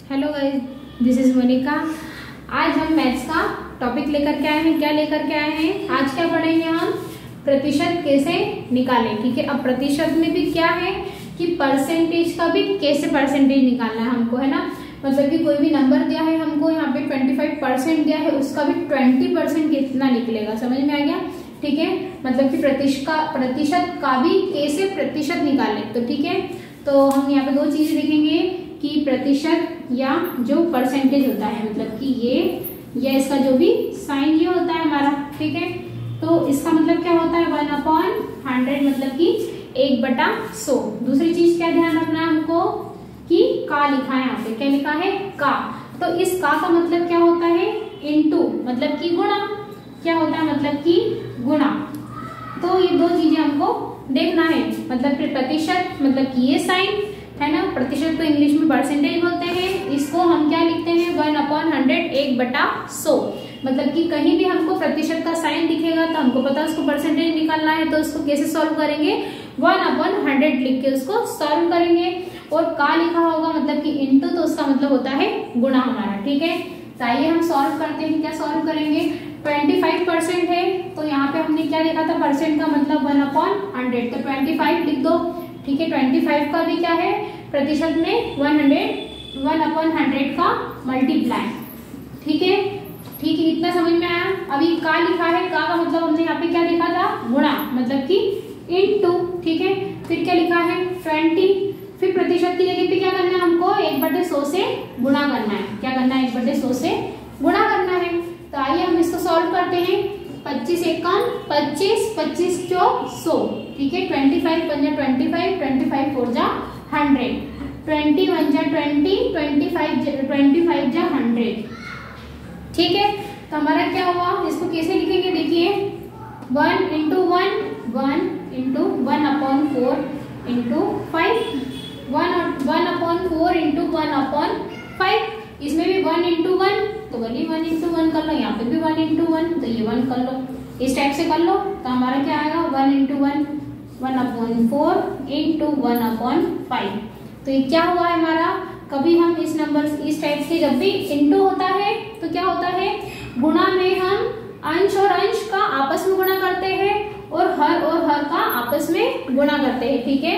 Hello guys, this is Monica. आज हम maths का टॉपिक लेकर के आए हैं। क्या लेकर के आए हैं? आज क्या पढ़ेंगे हम? प्रतिशत कैसे निकालें। ठीक है, अब प्रतिशत में भी क्या है कि परसेंटेज का भी कैसे परसेंटेज निकालना है हमको, है ना। मतलब कि कोई भी नंबर दिया है हमको, यहाँ पे 25% दिया है, उसका भी 20% कितना निकलेगा, समझ में आ गया। ठीक है, मतलब कि प्रतिशत का भी कैसे प्रतिशत निकाले। तो ठीक है, तो हम यहाँ पे दो चीजें देखेंगे कि प्रतिशत या जो परसेंटेज होता है, मतलब कि ये इसका जो भी साइन ये होता है हमारा। ठीक है, तो इसका मतलब क्या होता है 1/100, मतलब कि 1/100। दूसरी चीज क्या ध्यान रखना है हमको कि का लिखा है, यहाँ पे क्या लिखा है का। तो इस का मतलब क्या होता है इनटू, मतलब कि गुणा। क्या होता है मतलब कि गुणा। तो ये दो चीजें हमको देखना है। मतलब फिर प्रतिशत, मतलब कि ये साइन है ना, प्रतिशत को इंग्लिश में परसेंटेज बोलते हैं। इसको हम क्या लिखते हैं 1/100, 1/100। मतलब कि कहीं भी हमको प्रतिशत का साइन दिखेगा तो हमको पता है उसको परसेंटेज निकालना है। तो उसको कैसे सॉल्व करेंगे, 1/100 लिख के उसको सॉल्व करेंगे। और का लिखा होगा मतलब कि इनटू, तो उसका मतलब होता है गुणा हमारा। ठीक है, तो आइए हम सॉल्व करते हैं। क्या सॉल्व करेंगे? 25% है, तो यहाँ पे हमने क्या लिखा था, परसेंट का मतलब 1/100, तो 25 लिख दो। ठीक है, 25 का भी क्या है प्रतिशत में 1/100 का मल्टीप्लाई। ठीक है, ठीक है, इतना समझ में आया। अभी का लिखा है, का मतलब हमने यहाँ पे क्या लिखा था गुणा, मतलब कि इनटू। ठीक है, फिर क्या लिखा है 20। फिर प्रतिशत की जगह पे क्या करना है हमको 1/100 से गुणा करना है। क्या करना है 1/100 से गुणा करना है। तो आइए हम इसको सॉल्व करते हैं। 25 एकम 25, 25 चौक 100। ठीक है, 25 पंजा 25, 25 4 जा 100, 21 जा 20, 25 जा 100। ठीक है, तो हमारा क्या हुआ, इसको कैसे लिखेंगे देखिए, 1 × 1, 1 × 1/4 × 5, 1/4 × 1/5। इसमें भी 1 × 1, तो वही 1 × 1 कर लो, यहाँ पे भी 1 × 1, तो ये 1 कर लो, इस टाइप से कर लो। तो हमारा क्या आएगा 1 × 1, 1/4 × 1/5। तो ये क्या हुआ है हमारा, कभी हम इस नंबर इस टाइप से जब भी इनटू होता है तो क्या होता है, गुणा में हम अंश और अंश का आपस में गुणा करते हैं और हर का आपस में गुणा करते हैं। ठीक है,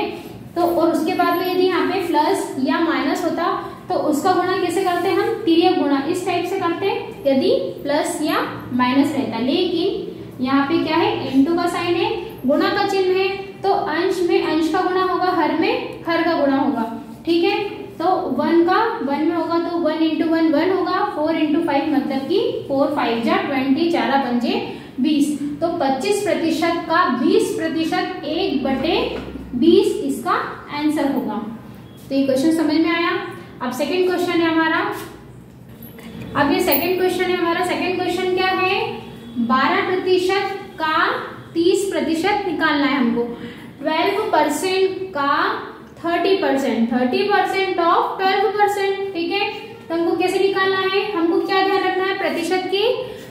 तो और उसके बाद में यदि यहाँ पे प्लस या माइनस होता तो उसका गुणा कैसे करते हैं हम, तिर्यक गुणा इस टाइप से करते हैं यदि प्लस या माइनस रहता। लेकिन यहाँ पे क्या है इनटू का साइन है, गुणा का चिन्ह है, तो अंश में अंश का गुणा होगा, हर में हर का गुणा होगा। ठीक है, तो 1 का 1 में होगा तो 1 × 1 1 होगा, 4 × 5 मतलब कि 4 5 जा 20, 4 पंजे 20। तो 25% का 20%, 1/20 इसका आंसर होगा। तो ये क्वेश्चन समझ में आया। अब सेकंड क्वेश्चन है हमारा। अब ये सेकंड क्वेश्चन है हमारा। सेकंड क्वेश्चन क्या है, 12% का 30% निकालना है हमको। 12% का 30%, 30% ऑफ 12%। ठीक है, तो हमको कैसे निकालना है, हमको क्या ध्यान रखना है, प्रतिशत की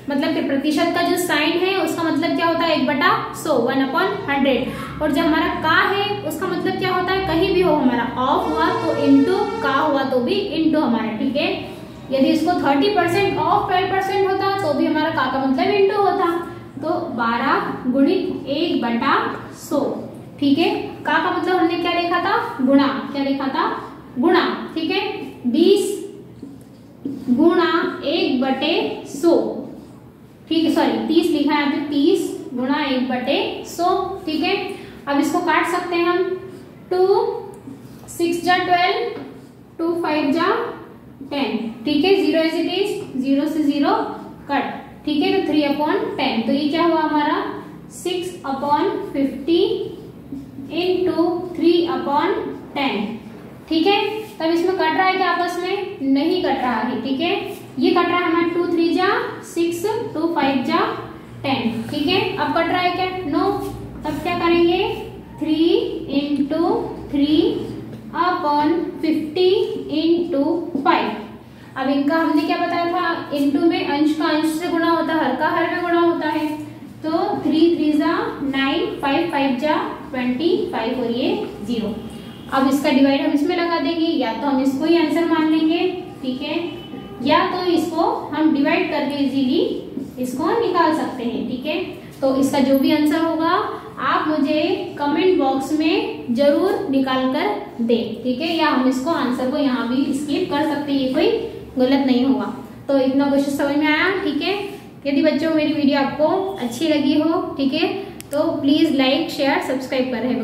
मतलब कि प्रतिशत का जो साइन है उसका मतलब क्या होता है 1/100, 1/100। और जब हमारा का है उसका मतलब क्या होता है, कहीं भी हो हमारा ऑफ हुआ तो इनटू, का हुआ तो भी इनटू हमारा। ठीक है, यदि इसको 30% ऑफ 12% होता तो भी हमारा का मतलब इनटू होता। तो 12 × 1/100। ठीक है, का मतलब हमने क्या लिखा था गुणा, क्या लिखा था गुणा। ठीक है, 20 × 1/100। ठीक है, सॉरी 30 लिखा है यहाँ पे, 30 × 1/100। ठीक है, अब इसको काट सकते हैं हम। 2 6 जा 12, 2 5 जा 10। ठीक है, 0 एज इट इज, 0 से 0 कट। ठीक है, तो 3/10। तो ये क्या हुआ हमारा 6/50 × 3/10। ठीक है, तब इसमें कट रहा है क्या आपस में, नहीं कट रहा है। ठीक है, ये कट रहा है हमारा 2 3 जा 6, 2 5 जा 10। ठीक है, अब कट रहा है क्या, नो। तब क्या करेंगे 3 × 3/50 × 5। अब इनका हमने क्या बताया था, इनटू में अंश का अंश से गुणा होता है, हर का हर में गुणा होता है। तो 3 3 जा 9, 5 5 जा 25 और ये 0। अब इसका डिवाइड हम इसमें लगा देंगे, या तो हम इसको ही आंसर मान लेंगे। ठीक है। डिवाइड करके इजीली इसको निकाल सकते हैं। ठीक है, तो इसका जो भी आंसर होगा आप मुझे कमेंट बॉक्स में जरूर निकाल कर दें। ठीक है, या हम इसको आंसर को यहाँ भी स्किप कर सकते हैं, ये कोई गलत नहीं होगा। तो इतना क्वेश्चन समझ में आया। ठीक है, यदि बच्चों मेरी वीडियो आपको अच्छी लगी हो, ठीक है, तो प्लीज लाइक शेयर सब्सक्राइब करें।